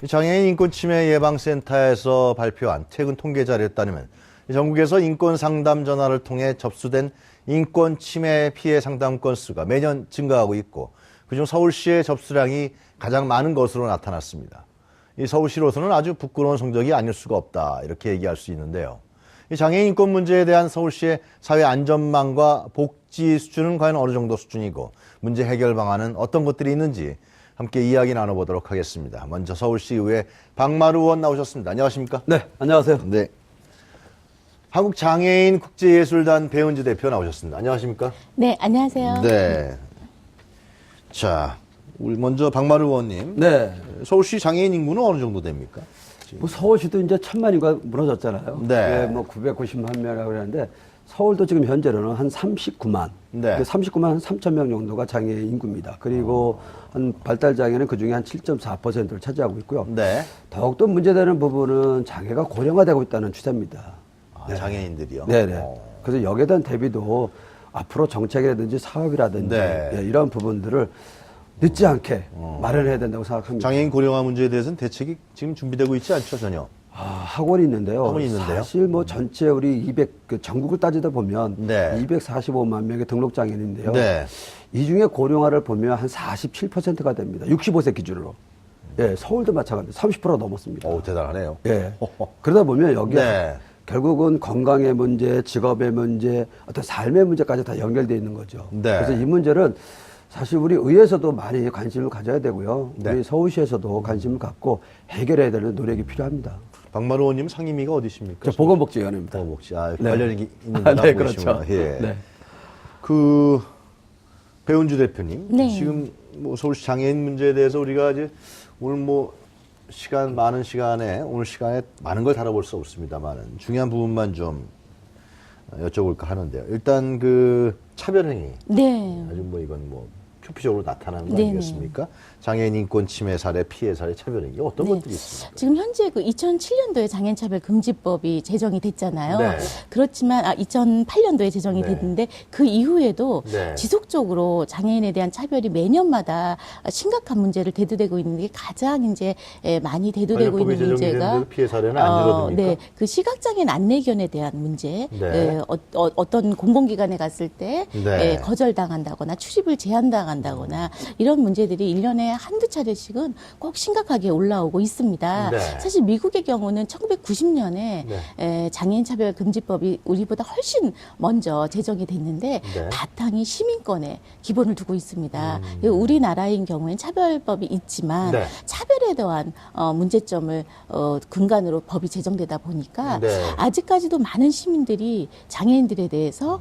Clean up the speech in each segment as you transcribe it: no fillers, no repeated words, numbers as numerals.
장애인 인권침해 예방센터에서 발표한 최근 통계 자료에 따르면 전국에서 인권 상담 전화를 통해 접수된 인권 침해 피해 상담 건수가 매년 증가하고 있고 그중 서울시의 접수량이 가장 많은 것으로 나타났습니다. 이 서울시로서는 아주 부끄러운 성적이 아닐 수가 없다 이렇게 얘기할 수 있는데요. 이 장애인 인권 문제에 대한 서울시의 사회 안전망과 복지 수준은 과연 어느 정도 수준이고 문제 해결 방안은 어떤 것들이 있는지 함께 이야기 나눠보도록 하겠습니다. 먼저 서울시의회 박마루 의원 나오셨습니다. 안녕하십니까? 네, 안녕하세요. 네. 한국장애인 국제예술단 배은지 대표 나오셨습니다. 안녕하십니까? 네, 안녕하세요. 네. 자, 우리 먼저 박마루 의원님. 네. 서울시 장애인 인구는 어느 정도 됩니까? 뭐 서울시도 이제 1,000만 인구가 무너졌잖아요. 네. 뭐 990만 명이라고 그러는데 서울도 지금 현재로는 한 39만. 네. 39만 한 3천 명 정도가 장애인 인구입니다. 그리고 한 발달 장애는 그 중에 한 7.4%를 차지하고 있고요. 네. 더욱더 문제되는 부분은 장애가 고령화되고 있다는 추세입니다. 아, 장애인들이요? 네네. 그래서 여기에 대한 대비도 앞으로 정책이라든지 사업이라든지 네. 예, 이런 부분들을 늦지 않게 마련해야 된다고 생각합니다. 장애인 고령화 문제에 대해서는 대책이 지금 준비되고 있지 않죠, 전혀? 학원이 있는데요. 학원이 있는데요? 사실 뭐 전체 우리 200, 전국을 따지다 보면 네. 245만 명의 등록장애인인데요. 네. 이 중에 고령화를 보면 한 47%가 됩니다. 65세 기준으로. 예, 서울도 마찬가지입니다. 30%가 넘었습니다. 오, 대단하네요. 예. 그러다 보면 여기 네. 결국은 건강의 문제, 직업의 문제, 어떤 삶의 문제까지 다 연결되어 있는 거죠. 네. 그래서 이 문제는 사실 우리 의회에서도 많이 관심을 가져야 되고요. 네. 우리 서울시에서도 관심을 갖고 해결해야 되는 노력이 필요합니다. 박마루 의원님 상임위가 어디십니까? 저 보건복지위원회입니다. 보건복지. 아, 네. 관련이 있는 네, 그렇죠. 예. 네. 그 배은주 대표님, 네. 지금 뭐 서울시 장애인 문제에 대해서 우리가 이제 오늘 뭐 많은 시간에 오늘 시간에 많은 걸 다뤄볼 수 없습니다만은 중요한 부분만 좀 여쭤볼까 하는데요. 일단 그 차별행위, 네. 아주 뭐 이건 뭐 표피적으로 나타나는 거 네네. 아니겠습니까? 장애인 인권 침해 사례, 피해 사례, 차별행위 어떤 네. 것들이 있습니까? 지금 현재 그 2007년도에 장애인차별금지법이 제정이 됐잖아요. 네. 그렇지만 2008년도에 제정이 네. 됐는데 그 이후에도 네. 지속적으로 장애인에 대한 차별이 매년마다 심각한 문제를 대두되고 있는 게 가장 이제 많이 대두되고 관련법이 있는 제정이 문제가 됐는데도 피해 사례는 안 줄어듭니까? 네, 그 시각장애인 안내견에 대한 문제, 네. 어떤 공공기관에 갔을 때 네. 거절당한다거나 출입을 제한당한다거나 이런 문제들이 1년에 한두 차례씩은 꼭 심각하게 올라오고 있습니다. 네. 사실 미국의 경우는 1990년에 장애인 차별 금지법이 우리보다 훨씬 먼저 제정이 됐는데 네. 바탕이 시민권에 기본을 두고 있습니다. 우리나라인 경우엔 차별법이 있지만 네. 차별에 대한 문제점을 근간으로 법이 제정되다 보니까 네. 아직까지도 많은 시민들이 장애인들에 대해서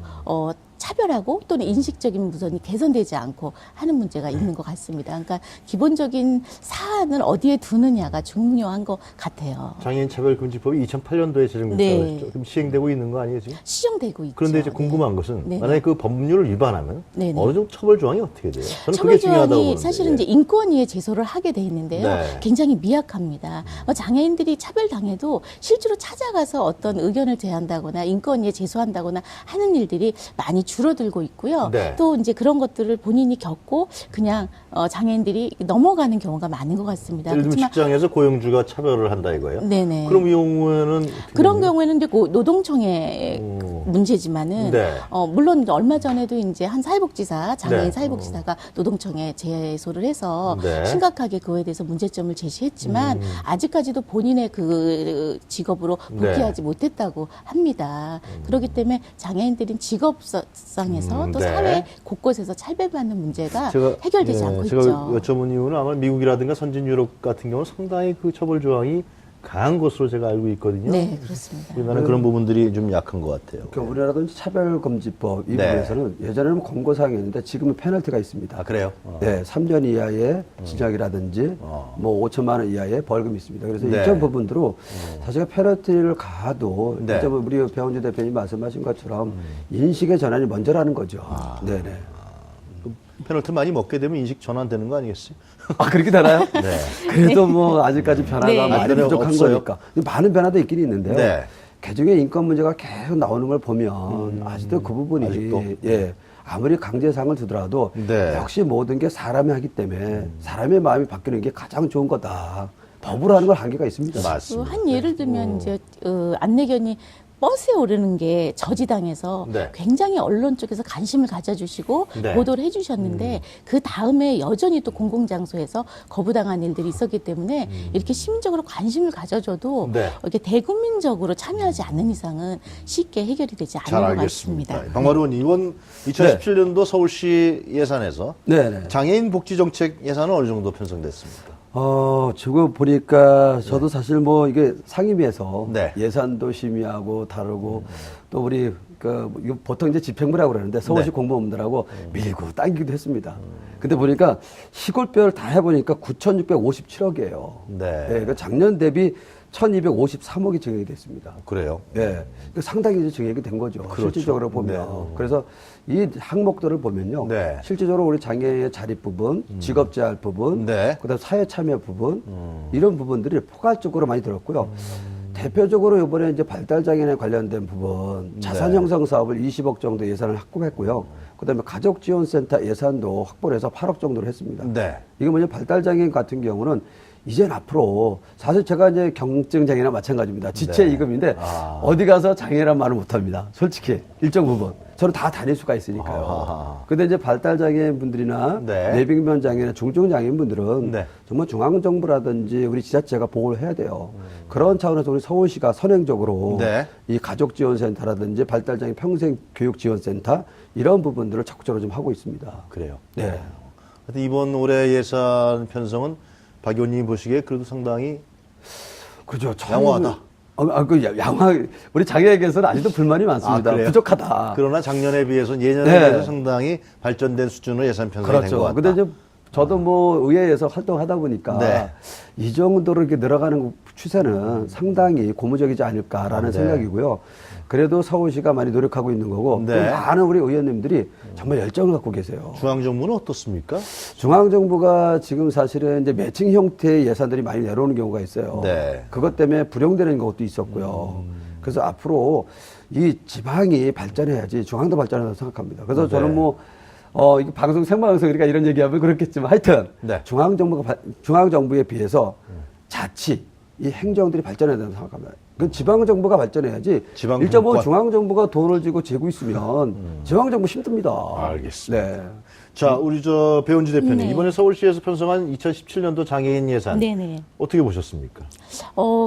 차별하고 또는 인식적인 무선이 개선되지 않고 하는 문제가 있는 것 같습니다. 그러니까 기본적인 사안을 어디에 두느냐가 중요한 것 같아요. 장애인 차별금지법이 2008년도에 제정됐다고 네. 했죠. 그럼 시행되고 있는 거 아니에요, 지금? 시정되고 있죠. 그런데 이제 네. 궁금한 것은 네. 만약에 그 법률을 위반하면 네, 네. 어느 정도 처벌 조항이 어떻게 돼요? 저는 그게 처벌 중요하다고 조항이 보는데. 사실은 이제 인권위에 제소를 하게 돼 있는데요. 네. 굉장히 미약합니다. 장애인들이 차별당해도 실제로 찾아가서 어떤 의견을 제한다거나 인권위에 제소한다거나 하는 일들이 많이 줄어들고 있고요. 네. 또 이제 그런 것들을 본인이 겪고 그냥 장애인들이 넘어가는 경우가 많은 것 같습니다. 예를 들면 그렇지만 직장에서 고용주가 차별을 한다 이거예요? 네네. 그럼 이 경우에는 그런 경우에는 이제 노동청의 오. 문제지만은 네. 물론 이제 얼마 전에도 이제 한 사회복지사 장애인 네. 사회복지사가 노동청에 제소를 해서 네. 심각하게 그거에 대해서 문제점을 제시했지만 아직까지도 본인의 그 직업으로 복귀하지 못했다고 합니다. 그렇기 때문에 장애인들은 직업상에서 또 네. 사회 곳곳에서 차별받는 문제가 제가, 해결되지 않고 제가 있죠. 여쭤본 이유는 아마 미국이라든가 선진 유럽 같은 경우는 상당히 그 처벌 조항이 강한 것으로 제가 알고 있거든요. 네, 그렇습니다. 우리나라는 그런 부분들이 좀 약한 것 같아요. 그러니까 우리나라도 차별금지법 이 네. 부분에서는 예전에는 권고사항이었는데 지금은 페널티가 있습니다. 아, 그래요? 네, 3년 이하의 징역이라든지 뭐 5천만 원 이하의 벌금이 있습니다. 그래서 네. 이런 부분들로 사실 페널티를 가도 네. 이제 뭐 우리 배원주 대표님 말씀하신 것처럼 인식의 전환이 먼저라는 거죠. 네네. 페널티 많이 먹게 되면 인식 전환되는 거 아니겠어요? 아 그렇게 되나요? 네. 그래도 뭐 아직까지 변화가 네. 많이 변화가 부족한 없어요? 거니까 많은 변화도 있긴 있는데요. 네. 개중에 인권 문제가 계속 나오는 걸 보면 아직도 그 부분이 아직도? 예. 아무리 강제상을 두더라도 네. 역시 모든 게 사람이 하기 때문에 사람의 마음이 바뀌는 게 가장 좋은 거다. 법으로 하는 건 한계가 있습니다. 맞습니다. 한 예를 들면 이제 안내견이 버스에 오르는 게 저지당해서 네. 굉장히 언론 쪽에서 관심을 가져주시고 네. 보도를 해주셨는데 그 다음에 여전히 또 공공장소에서 거부당한 일들이 있었기 때문에 이렇게 시민적으로 관심을 가져줘도 네. 이렇게 대국민적으로 참여하지 않는 이상은 쉽게 해결이 되지 잘 않는 것 알겠습니다. 같습니다. 박마루 의원, 이번 2017년도 서울시 예산에서 네네. 장애인 복지 정책 예산은 어느 정도 편성됐습니까? 지금 보니까 저도 사실 뭐 이게 상임위에서 네. 예산도 심의하고 다루고 또 우리 이거 보통 이제 집행부라고 그러는데 서울시 네. 공무원들하고 밀고 당기기도 했습니다. 근데 보니까 시골별 다 해보니까 9,657억이에요. 네. 그 작년 대비 1,253억이 증액이 됐습니다. 그래요. 예. 그 상당히 이제 증액이 된 거죠. 그렇죠. 실질적으로 보면. 네. 그래서 이 항목들을 보면요. 네. 실질적으로 우리 장애의 자립 부분, 직업 재활 부분, 네. 그다음 사회 참여 부분, 이런 부분들이 포괄적으로 많이 들었고요. 대표적으로 이번에 이제 발달 장애인에 관련된 부분, 자산 형성 사업을 20억 정도 예산을 확보했고요. 그다음에 가족 지원 센터 예산도 확보를 해서 8억 정도로 했습니다. 네. 이게 뭐냐 발달 장애인 같은 경우는 이젠 앞으로 사실 제가 이제 경증 장애나 마찬가지입니다. 지체 네. 이금인데 아. 어디 가서 장애란 말을 못 합니다. 솔직히 일정 부분 저는 다 다닐 수가 있으니까요. 아하. 근데 이제 발달 장애인 분들이나 네. 뇌병변 장애나 중증 장애인 분들은 네. 정말 중앙 정부라든지 우리 지자체가 보호를 해야 돼요. 그런 차원에서 우리 서울시가 선행적으로 네. 이 가족 지원 센터라든지 발달 장애 평생 교육 지원 센터 이런 부분들을 적극적으로 좀 하고 있습니다. 그래요. 네. 하여튼 이번 올해 예산 편성은 박 의원님이 보시기에 그래도 상당히 그죠. 양호하다. 양화, 우리 장애에게서는 아직도 불만이 많습니다. 그래요? 부족하다. 그러나 작년에 비해서 예년에 네. 비해서 상당히 발전된 수준으로 예산 편성이 된 것 그렇죠. 같다. 근데 이제 저도 뭐 의회에서 활동하다 보니까 네. 이 정도로 이렇게 늘어가는 추세는 상당히 고무적이지 않을까라는 네. 생각이고요. 그래도 서울시가 많이 노력하고 있는 거고 네. 또 많은 우리 의원님들이 정말 열정을 갖고 계세요. 중앙정부는 어떻습니까? 중앙정부가 지금 사실은 이제 매칭 형태의 예산들이 많이 내려오는 경우가 있어요. 네. 그것 때문에 불용되는 것도 있었고요. 그래서 앞으로 이 지방이 발전해야지 중앙도 발전한다고 생각합니다. 그래서 네. 저는 뭐, 이게 방송, 생방송 우리가 이런 얘기하면 그렇겠지만 하여튼 네. 중앙정부에 비해서 자치, 이 행정들이 발전해야 된다고 생각합니다. 그 지방정부가 발전해야지. 지방 일정 부분 정권. 중앙정부가 돈을 쥐고 재고 있으면 지방정부 힘듭니다. 알겠습니다. 네. 자, 우리 배은지 대표님 네. 이번에 서울시에서 편성한 2017년도 장애인 예산 네네. 어떻게 보셨습니까?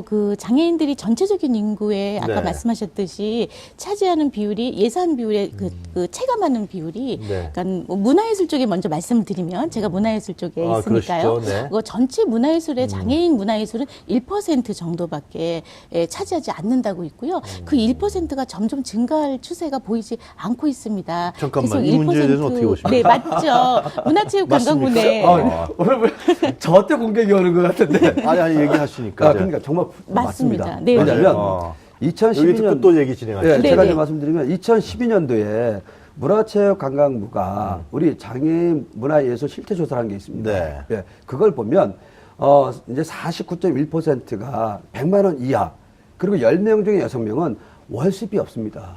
그 장애인들이 전체적인 인구에 아까 네. 말씀하셨듯이 차지하는 비율이 예산 비율에 그 체감하는 비율이 네. 그러니까 뭐 문화예술 쪽에 먼저 말씀을 드리면 제가 문화예술 쪽에 아, 있으니까요. 그러시죠. 네. 그거 전체 문화예술의 장애인 문화예술은 1% 정도밖에 차지하지 않는다고 있고요. 그 1%가 점점 증가할 추세가 보이지 않고 있습니다. 잠깐만, 계속 이 문제에 대해서는 어떻게 보십니까? 네, 맞죠. 문화체육관광부네. 오늘 왜 저한테 공격이 오는 것 같은데. 아니 얘기하시니까. 아, 그러니까 정말 맞습니다. 맞습니다. 네, 왜냐하면 네. 여기 듣고 2012년 또 얘기 진행하시죠. 예, 제가 네네. 이제 말씀드리면 2012년도에 문화체육관광부가 우리 장애인 문화예술 실태 조사를 한 게 있습니다. 네. 예, 그걸 보면 이제 49.1%가 100만 원 이하 그리고 10명 중에 6명은 월수입이 없습니다.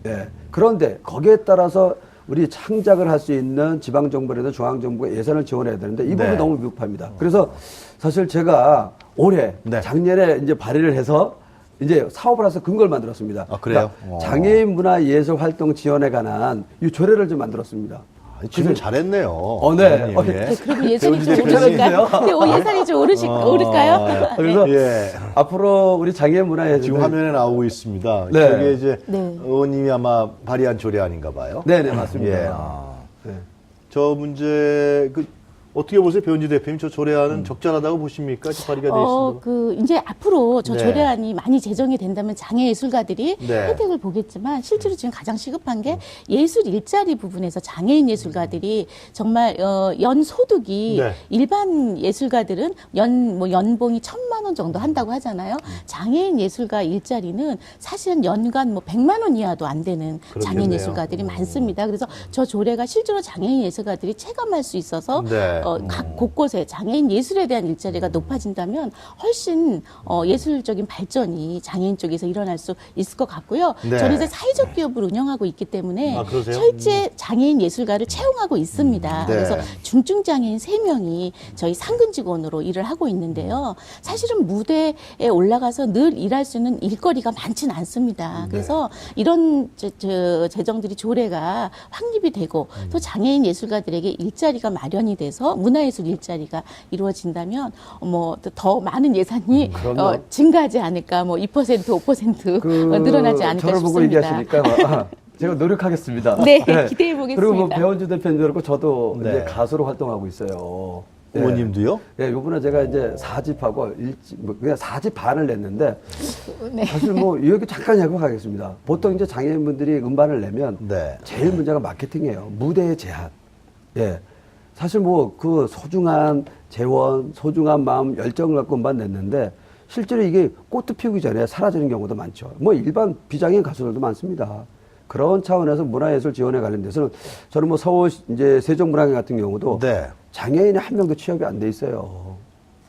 예. 그런데 거기에 따라서 우리 창작을 할 수 있는 지방정부라든 중앙정부가 예산을 지원해야 되는데 이 부분이 네. 너무 미흡합니다. 그래서 사실 제가 올해 네. 작년에 이제 발의를 해서 이제 사업을 해서 근거를 만들었습니다. 아, 그래요? 그러니까 장애인 문화 예술 활동 지원에 관한 이 조례를 좀 만들었습니다. 지금 잘했네요. 네. 의원님, 예. 네, 그럼 예산이 좀 배우지 오르실까요? 대표님. 네, 예산이 좀 오를까요? 그래서 예. 앞으로 우리 장애인 문화 예술 지금 화면에 나오고 있습니다. 네. 저게 이제 네. 의원님이 아마 발의한 조례 아닌가 봐요. 네네 맞습니다. 예. 아. 네. 저 문제 어떻게 보세요, 배은지 대표님? 저 조례안은 적절하다고 보십니까? 지금 발의가 돼 있습니다. 이제 앞으로 저 네. 조례안이 많이 제정이 된다면 장애 예술가들이 네. 혜택을 보겠지만 실제로 지금 가장 시급한 게 예술 일자리 부분에서 장애인 예술가들이 정말 연 소득이 네. 일반 예술가들은 연봉이 1,000만 원 정도 한다고 하잖아요. 장애인 예술가 일자리는 사실은 연간 100만 원 이하도 안 되는 장애인 그렇겠네요. 예술가들이 많습니다. 그래서 저 조례가 실제로 장애인 예술가들이 체감할 수 있어서 네. 각 곳곳에 장애인 예술에 대한 일자리가 높아진다면 훨씬 예술적인 발전이 장애인 쪽에서 일어날 수 있을 것 같고요. 네. 저는 이제 사회적 기업을 운영하고 있기 때문에 아, 그러세요? 실제 장애인 예술가를 채용하고 있습니다. 네. 그래서 중증 장애인 3명이 저희 상근 직원으로 일을 하고 있는데요. 사실은 무대에 올라가서 늘 일할 수 있는 일거리가 많지는 않습니다. 그래서 이런 재정들이 조례가 확립이 되고 또 장애인 예술가들에게 일자리가 마련이 돼서 문화예술 일자리가 이루어진다면 더 많은 예산이 그럼요. 증가하지 않을까, 2%, 5% 늘어나지 않을까 저를 보고 싶습니다. 얘기하시니까 제가 노력하겠습니다. 네, 기대해 보겠습니다. 그리고 뭐 배원주 대표님도 그렇고 저도 네. 이제 가수로 활동하고 있어요. 의원님도요? 예, 요번에 제가 이제 4집하고 그냥 4집 반을 냈는데 네. 사실 뭐 여기 잠깐 약속하겠습니다. 보통 이제 장애인분들이 음반을 내면 네. 제일 문제가 마케팅이에요. 무대의 제한. 예. 사실 뭐 그 소중한 재원, 소중한 마음, 열정을 갖고 음반 냈는데 실제로 이게 꽃도 피우기 전에 사라지는 경우도 많죠. 뭐 일반 비장애인 가수들도 많습니다. 그런 차원에서 문화예술 지원에 관련돼서는 저는 뭐 서울 이제 세종문화회 같은 경우도 네. 장애인이 한 명도 취업이 안 돼 있어요.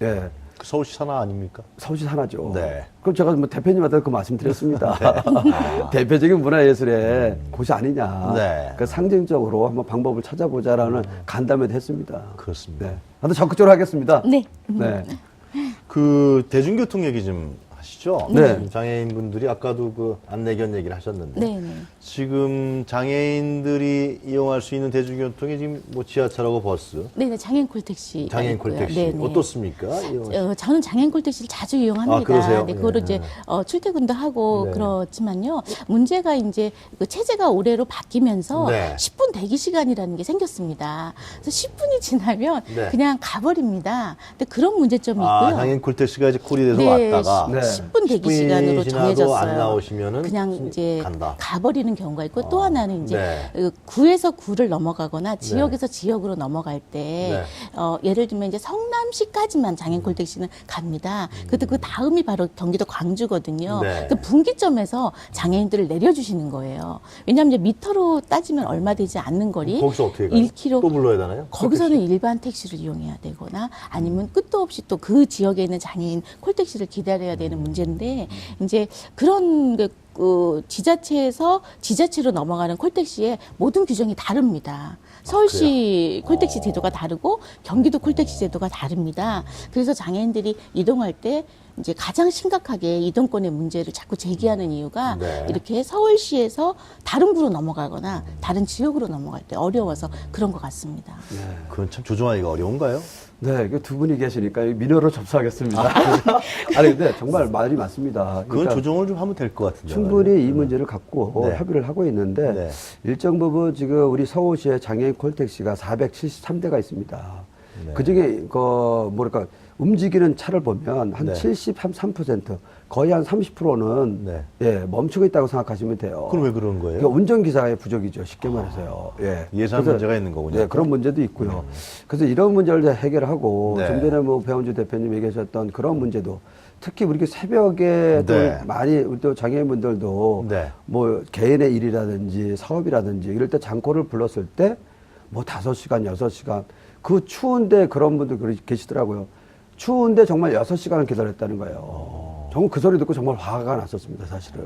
예. 그 서울시 산하 아닙니까? 서울시 산하죠. 네. 그럼 제가 뭐 대표님한테 그 말씀 드렸습니다. 대표적인 문화예술의 곳이 아니냐. 네. 그 상징적으로 한번 방법을 찾아보자라는 간담회도 했습니다. 그렇습니다. 네. 아무튼 적극적으로 하겠습니다. 네. 네. 그 대중교통 얘기 좀 하시죠. 네. 지금 장애인분들이 아까도 그 안내견 얘기를 하셨는데 네, 네. 지금 장애인들이 이용할 수 있는 대중교통이 지금 뭐 지하철하고 버스, 네, 장애인 콜택시. 장애인 콜택시 어떻습니까? 저는 장애인 콜택시를 자주 이용합니다. 아, 그러세요? 네, 그거로 예. 이제 출퇴근도 하고 네. 그렇지만요. 문제가 이제 그 체제가 올해로 바뀌면서 네. 10분 대기 시간이라는 게 생겼습니다. 그래서 10분이 지나면 네. 그냥 가버립니다. 근데 그런 문제점이 있고요. 아, 장애인 콜택시가 이제 콜이 돼서 네, 왔다가 네. 10분 대기 10분이 시간으로 지나도 정해졌어요. 안 나오시면은 그냥 이제 간다. 가버리는 경우가 있고 또 하나는 이제 네. 구에서 구를 넘어가거나 지역에서 지역으로 넘어갈 때 네. 예를 들면 이제 성남시까지만 장애인 콜택시는 갑니다. 그때 그 다음이 바로 경기도 광주거든요. 네. 그 분기점에서 장애인들을 내려주시는 거예요. 왜냐하면 이제 미터로 따지면 얼마 되지 않는 거리, 거기서 어떻게 가요? 1km 또 불러야 되나요? 거기서는 일반 택시를 이용해야 되거나 아니면 끝도 없이 또 그 지역에 있는 장애인 콜택시를 기다려야 되는 문제인데 이제 그런 지자체에서 지자체로 넘어가는 콜택시의 모든 규정이 다릅니다. 서울시 콜택시 제도가 다르고 경기도 콜택시 제도가 다릅니다. 그래서 장애인들이 이동할 때 이제 가장 심각하게 이동권의 문제를 자꾸 제기하는 이유가 네. 이렇게 서울시에서 다른 구로 넘어가거나 다른 지역으로 넘어갈 때 어려워서 그런 것 같습니다. 그건 참 조정하기가 어려운가요? 네, 그 두 분이 계시니까 민호로 접수하겠습니다. 아니, 근데 정말 말이 맞습니다. 그건 그러니까 조정을 좀 하면 될 것 같은데. 충분히 이 문제를 갖고 네. 협의를 하고 있는데 네. 일정 일정 부분 지금 우리 서울시에 장애인 콜택시가 473대가 있습니다. 네. 그중에 움직이는 차를 보면 한 네. 73% 거의 한 30%는 네. 예, 멈추고 있다고 생각하시면 돼요. 그럼 왜 그런 거예요? 그러니까 운전기사의 부족이죠. 쉽게 말해서요. 예. 예산 그래서, 문제가 있는 거군요. 네, 그런 문제도 있고요. 그래서 이런 문제를 해결하고 네. 좀 전에 뭐 배원주 대표님 얘기하셨던 그런 문제도 특히 우리 새벽에 또 네. 많이 우리 또 장애인분들도 네. 뭐 개인의 일이라든지 사업이라든지 이럴 때 장코를 불렀을 때 뭐 5시간, 6시간 그 추운데 그런 분들 계시더라고요. 추운데 정말 6시간을 기다렸다는 거예요. 정말 그 소리 듣고 정말 화가 났었습니다, 사실은.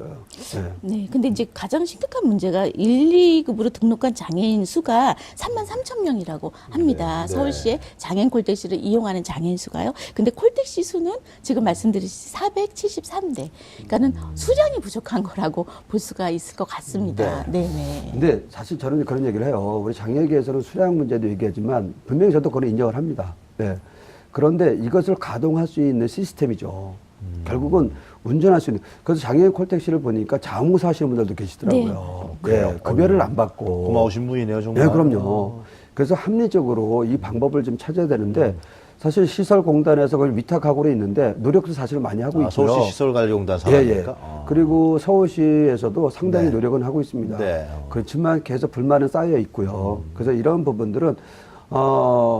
네. 네, 근데 이제 가장 심각한 문제가 1, 2급으로 등록한 장애인 수가 33,000명이라고 합니다. 네. 서울시에 장애인 콜택시를 이용하는 장애인 수가요. 근데 콜택시 수는 지금 말씀드렸듯이 473대. 그러니까는 수량이 부족한 거라고 볼 수가 있을 것 같습니다. 네, 네. 근데 사실 저는 그런 얘기를 해요. 우리 장애계에서는 수량 문제도 얘기하지만 분명히 저도 그걸 인정을 합니다. 네. 그런데 이것을 가동할 수 있는 시스템이죠. 결국은 운전할 수 있는. 그래서 장애인 콜택시를 보니까 자웅사 하시는 분들도 계시더라고요. 그래요? 네. 급여를 안 받고. 고마우신 분이네요, 정말. 네, 그럼요. 그래서 합리적으로 이 방법을 좀 찾아야 되는데 사실 시설공단에서 그걸 위탁하고 있는데 노력도 사실 많이 하고 있고요. 서울시 시설관리공단 예, 예. 사람입니까? 그리고 서울시에서도 상당히 네. 노력은 하고 있습니다. 네. 그렇지만 계속 불만은 쌓여 있고요. 그래서 이런 부분들은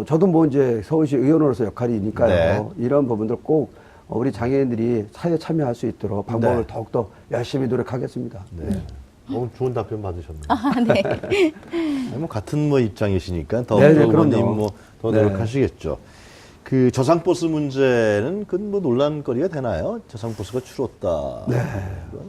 저도 뭐 이제 서울시 의원으로서 역할이니까요. 네. 이런 부분들 꼭 우리 장애인들이 사회에 참여할 수 있도록 방법을 네. 더욱더 열심히 노력하겠습니다. 네. 너무 좋은 답변 받으셨네요. 아, 네. 아니, 뭐 같은 뭐 입장이시니까 네, 네, 더욱더 그럼요. 의원님 뭐 더 네. 노력하시겠죠. 그 저상버스 문제는 그건 뭐 논란거리가 되나요? 저상버스가 줄었다. 네.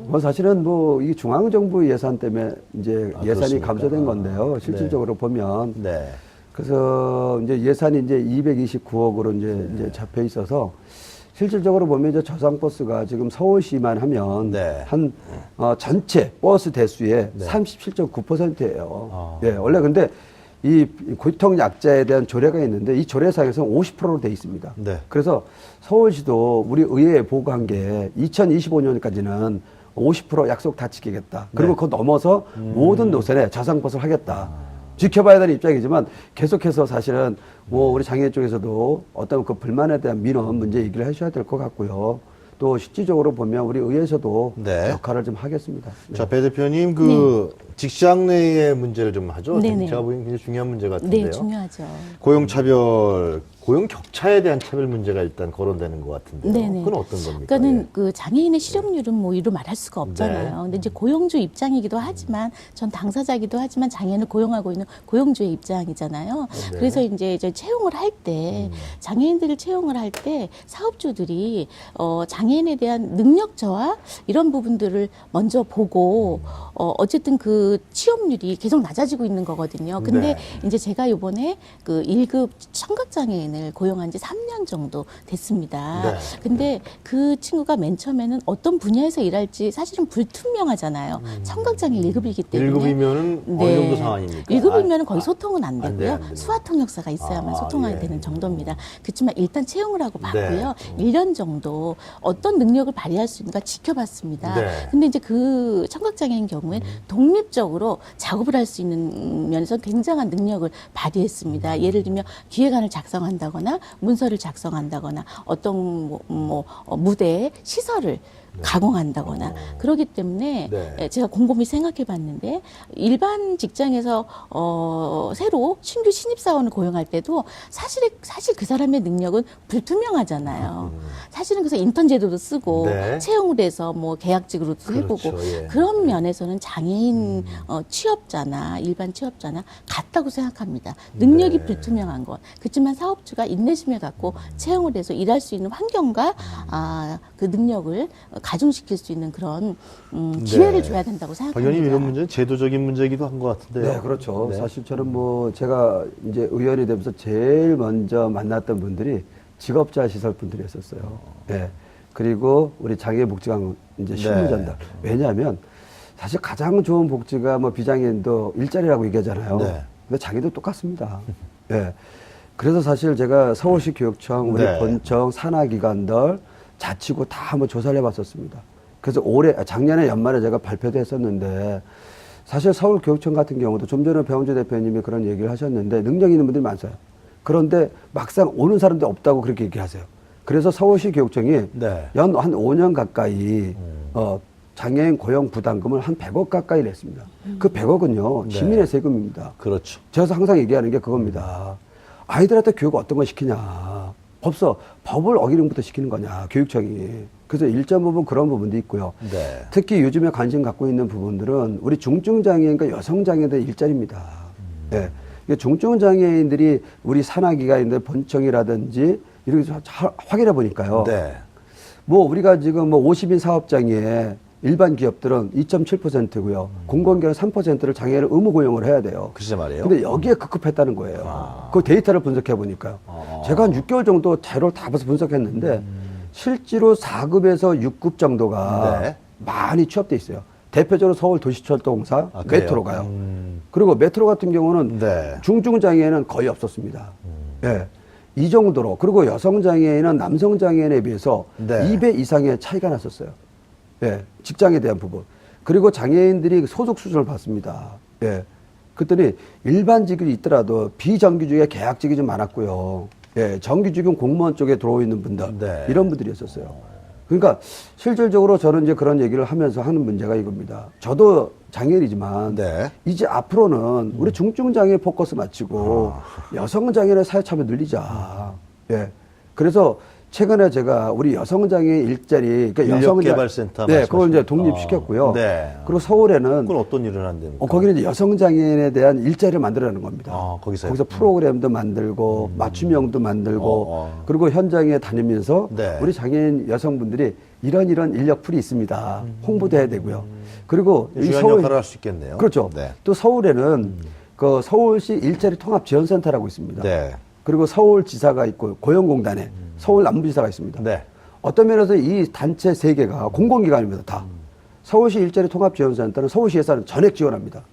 뭐 사실은 뭐 이 중앙정부 예산 때문에 이제 예산이 그렇습니까? 감소된 건데요. 아, 실질적으로 보면 네. 그래서 이제 예산이 이제 229억으로 이제 잡혀 있어서 실질적으로 보면 이제 저상버스가 지금 서울시만 하면 네. 한 전체 버스 대수의 네. 37.9%예요. 아. 예, 원래 근데 이 교통약자에 대한 조례가 있는데 이 조례상에서는 50%로 돼 있습니다. 네. 그래서 서울시도 우리 의회에 보고한 게 2025년까지는 50% 약속 다 지키겠다. 그리고 네. 그거 넘어서 모든 노선에 저상버스를 하겠다. 지켜봐야 되는 입장이지만 계속해서 사실은 뭐 우리 장애인 쪽에서도 어떤 그 불만에 대한 민원 문제 얘기를 하셔야 될 것 같고요. 또 실질적으로 보면 우리 의회에서도 네. 역할을 좀 하겠습니다. 네. 자, 배 대표님, 그 직장 내의 문제를 좀 하죠. 네네. 제가 보기엔 굉장히 중요한 문제 같은데요. 네, 중요하죠. 고용차별, 고용격차에 대한 차별 문제가 일단 거론되는 것 같은데요. 네네. 그건 어떤 겁니까? 그러니까는 예. 그 장애인의 실업률은 뭐 이루 말할 수가 없잖아요. 네. 근데 이제 고용주 입장이기도 하지만 전 당사자이기도 하지만 장애인을 고용하고 있는 고용주의 입장이잖아요. 네. 그래서 이제 채용을 할 때 장애인들을 채용을 할 때 사업주들이 장애인에 대한 능력 저하 이런 부분들을 먼저 보고 어쨌든 그 취업률이 계속 낮아지고 있는 거거든요. 근데 네. 이제 제가 이번에 그 1급 청각장애인을 고용한 지 3년 정도 됐습니다. 네. 근데 그 친구가 맨 처음에는 어떤 분야에서 일할지 사실은 불투명하잖아요. 청각장애 1급이기 때문에. 1급이면은 어느 정도 상황입니까? 1급이면 거의 소통은 안 안 되고요. 돼요. 수화 통역사가 있어야만 아, 소통하게 예. 되는 정도입니다. 그렇지만 일단 채용을 하고 봤고요. 네. 1년 정도 어떤 능력을 발휘할 수 있는가 지켜봤습니다. 네. 근데 이제 그 청각장애인 경우엔 독립적으로 작업을 할 수 있는 면에서 굉장한 능력을 발휘했습니다. 예를 들면 기획안을 작성한다거나 문서를 작성한다거나 어떤 무대 시설을 가공한다거나 그러기 때문에 네. 제가 곰곰이 생각해 봤는데 일반 직장에서 새로 신규 신입사원을 고용할 때도 사실 그 사람의 능력은 불투명하잖아요. 사실은 그래서 인턴 제도도 쓰고 네. 채용을 해서 뭐 계약직으로도 해보고 그렇죠, 예. 그런 면에서는 장애인 취업자나 일반 취업자나 같다고 생각합니다. 능력이 네. 불투명한 것. 그렇지만 사업주가 인내심을 갖고 채용을 해서 일할 수 있는 환경과 그 능력을 가중시킬 수 있는 그런 기회를 네. 줘야 된다고 박 생각합니다. 의원님 이런 문제는 제도적인 문제이기도 한 것 같은데요. 네, 그렇죠. 네. 사실 저는 뭐 제가 이제 의원이 되면서 제일 먼저 만났던 분들이 직업자 시설 분들이었었어요. 네. 그리고 우리 장애복지관 이제 실무 전달. 왜냐하면 사실 가장 좋은 복지가 뭐 비장애인도 일자리라고 얘기하잖아요. 네. 근데 장애도 똑같습니다. 네. 그래서 사실 제가 서울시 교육청, 우리 네. 본청, 산하기관들, 자치구 다 한번 조사를 해봤었습니다. 그래서 작년에 연말에 제가 발표도 했었는데 사실 서울교육청 같은 경우도 좀 전에 배원주 대표님이 그런 얘기를 하셨는데 능력 있는 분들이 많아요. 그런데 막상 오는 사람도 없다고 그렇게 얘기하세요. 그래서 서울시 교육청이 네. 연 한 5년 가까이 장애인 고용 부담금을 한 100억 가까이 냈습니다. 그 100억은요 네. 시민의 세금입니다. 그렇죠. 제가 항상 얘기하는 게 그겁니다. 아이들한테 교육 어떤 걸 시키냐. 법을 어기는 것부터 시키는 거냐, 교육청이. 그래서 일정 부분 그런 부분도 있고요. 네. 특히 요즘에 관심 갖고 있는 부분들은 우리 중증장애인과 여성장애인들 일자리입니다. 네. 중증장애인들이 우리 산하기관인들 본청이라든지 이렇게 확인해 보니까요. 네. 뭐 우리가 지금 뭐 50인 사업장에 일반 기업들은 2.7%고요. 공공기업은 3%를 장애인을 의무 고용을 해야 돼요. 글쎄 말이에요. 근데 여기에 급급했다는 거예요. 그 데이터를 분석해 보니까요. 제가 한 6개월 정도 자료를 다 봐서 분석했는데 실제로 4급에서 6급 정도가 네. 많이 취업돼 있어요. 대표적으로 서울 도시철도공사, 아, 그래요? 메트로가요. 그리고 메트로 같은 경우는 네. 중증장애인은 거의 없었습니다. 예. 이 정도로. 그리고 여성장애인은 남성장애인에 비해서 네. 2배 이상의 차이가 났었어요. 예. 직장에 대한 부분. 그리고 장애인들이 소속 수준을 받습니다. 예. 그랬더니 일반직이 있더라도 비정규직의 계약직이 좀 많았고요. 예. 정규직은 공무원 쪽에 들어오 있는 분들. 네. 이런 분들이었었어요. 그러니까 실질적으로 저는 이제 그런 얘기를 하면서 하는 문제가 이겁니다. 저도 장애인이지만 네. 이제 앞으로는 우리 중증장애 포커스 맞추고 여성장애인의 사회참여 늘리자. 예. 그래서 최근에 제가 우리 여성장애인 일자리, 그러니까 인력개발센터 네, 그걸 이제 말씀하시는 독립시켰고요. 네. 그리고 서울에는 그건 어떤 일을 한답니까? 거기는 이제 여성장애인에 대한 일자리를 만들어내는 겁니다. 거기서요? 거기서 프로그램도 만들고 맞춤형도 만들고 그리고 현장에 다니면서 네. 우리 장애인 여성분들이 이런 인력풀이 있습니다. 홍보도 해야 되고요. 그리고 이 중요한 서울 역할을 할 수 있겠네요. 그렇죠. 네. 또 서울에는 그 서울시 일자리 통합 지원센터라고 있습니다. 네. 그리고 서울지사가 있고 고용공단에 서울 남부지사가 있습니다. 네. 어떤 면에서 이 단체 세 개가 공공기관입니다. 다. 서울시 일자리 통합 지원센터는 서울시 예산을 전액 지원합니다.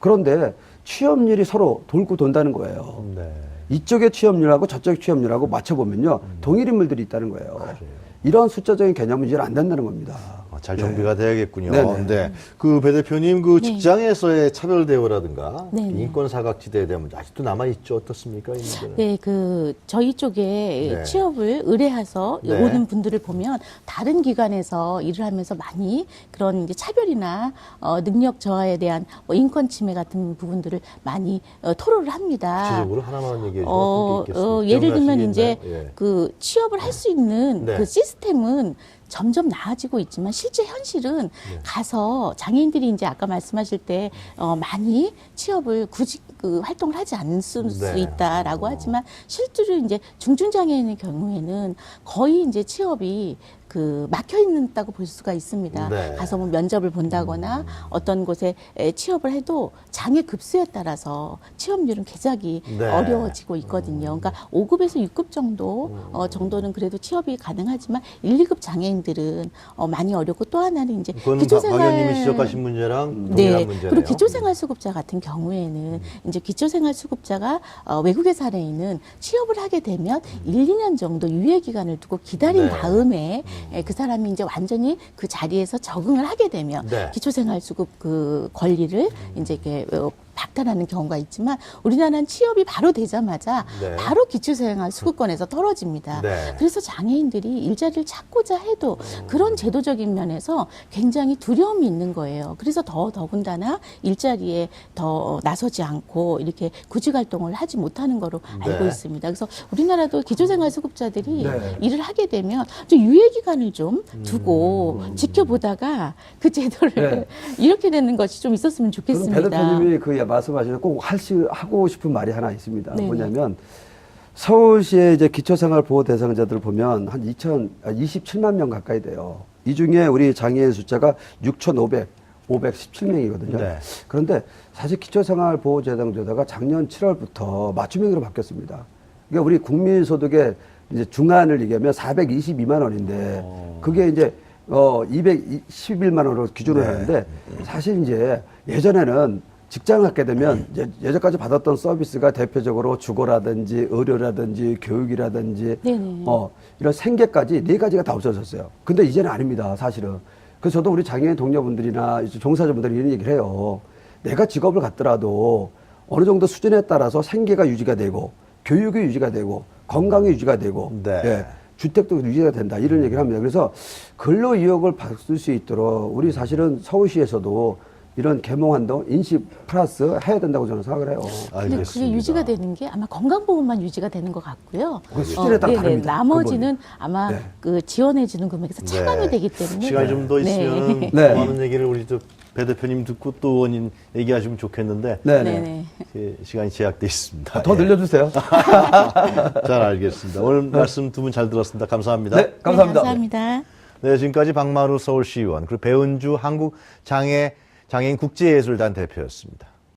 그런데 취업률이 서로 돌고 돈다는 거예요. 네. 이쪽의 취업률하고 저쪽의 취업률하고 맞춰보면요. 동일 인물들이 있다는 거예요. 이런 숫자적인 개념은 이제 안 된다는 겁니다. 잘 정비가 돼야겠군요. 네네. 네. 그 배 대표님 그 직장에서의 차별 대우라든가 네네. 인권 사각지대에 대한 문제 아직도 남아 있죠. 어떻습니까? 이 문제는? 네, 저희 쪽에 네. 취업을 의뢰해서 네. 오는 분들을 보면 다른 기관에서 일을 하면서 많이 그런 이제 차별이나 능력 저하에 대한 인권 침해 같은 부분들을 많이 토로를 합니다. 구체적으로 하나만 얘기해 주면 어떤 게 있겠습니까? 예를 들면 기억나시는 게 이제 있나요? 예. 그 취업을 할 수 있는 네. 그 시스템은 점점 나아지고 있지만 실제 현실은 가서 장애인들이 이제 아까 말씀하실 때 많이 취업을 구직 그 활동을 하지 않을 수 네. 있다라고 하지만 실제로 이제 중증 장애인의 경우에는 거의 이제 취업이 그 막혀 있다고 볼 수가 있습니다. 네. 가서 뭐 면접을 본다거나 어떤 곳에 취업을 해도 장애 급수에 따라서 취업률은 개작이 네. 어려워지고 있거든요. 그러니까 5급에서 6급 정도 정도는 그래도 취업이 가능하지만 1, 2급 장애인들은 많이 어렵고 또 하나는 이제 그건 박 의원님이 지적하신 문제랑 동일한 네. 문제네요. 그리고 기초생활수급자 같은 경우에는 이제 기초생활수급자가 외국에 살아 있는 취업을 하게 되면 1, 2년 정도 유예 기간을 두고 기다린 네. 다음에 그 사람이 이제 완전히 그 자리에서 적응을 하게 되면 네. 기초생활수급 그 권리를 이제 이렇게 박탈하는 경우가 있지만 우리나라는 취업이 바로 되자마자 네. 바로 기초생활수급권에서 떨어집니다. 네. 그래서 장애인들이 일자리를 찾고자 해도 그런 제도적인 면에서 굉장히 두려움이 있는 거예요. 그래서 더군다나 일자리에 더 나서지 않고 이렇게 구직활동을 하지 못하는 거로 알고 네. 있습니다. 그래서 우리나라도 기초생활수급자들이 네. 일을 하게 되면 좀 유예기간을 좀 두고 지켜보다가 그 제도를 네. 이렇게 되는 것이 좀 있었으면 저는 좋겠습니다. 배 대표님이 그 말씀하시는 꼭 하고 싶은 말이 하나 있습니다. 네네. 뭐냐면 서울시의 이제 기초생활보호 대상자들 보면 한 27만 명 가까이 돼요. 이 중에 우리 장애인 숫자가 6,517명이거든요. 네. 그런데 사실 기초생활보호 대상자가 작년 7월부터 맞춤형으로 바뀌었습니다. 그러니까 우리 국민소득의 이제 중한을 얘기하면 422만 원인데 그게 이제 211만 원으로 기준을 네. 하는데 사실 이제 예전에는 직장을 갖게 되면 예전까지 받았던 서비스가 대표적으로 주거라든지 의료라든지 교육이라든지 네네. 이런 생계까지 4가지가 다 없어졌어요. 근데 이제는 아닙니다, 사실은. 그래서 저도 우리 장애인 동료분들이나 이제 종사자분들이 이런 얘기를 해요. 내가 직업을 갖더라도 어느 정도 수준에 따라서 생계가 유지가 되고 교육이 유지가 되고 건강이 유지가 되고 네. 예, 주택도 유지가 된다 이런 얘기를 합니다. 그래서 근로 의욕을 받을 수 있도록 우리 사실은 서울시에서도 이런 계몽한동 인식 플러스 해야 된다고 저는 생각을 해요. 근데 그게 유지가 되는 게 아마 건강보험만 유지가 되는 것 같고요. 그 수준에 따라 다릅니다. 나머지는 아마 네. 그 지원해주는 금액에서 차감이 되기 때문에 시간이 좀 더 있으면 네. 더 많은 얘기를 우리 배 대표님 듣고 또 의원님 얘기하시면 좋겠는데 네네. 시간이 제약돼 있습니다. 더 늘려주세요. 잘 알겠습니다. 오늘 말씀 두 분 잘 들었습니다. 감사합니다. 네, 감사합니다. 네, 감사합니다. 네, 지금까지 박마루 서울시의원 그리고 배은주 한국장애인 국제예술단 대표였습니다.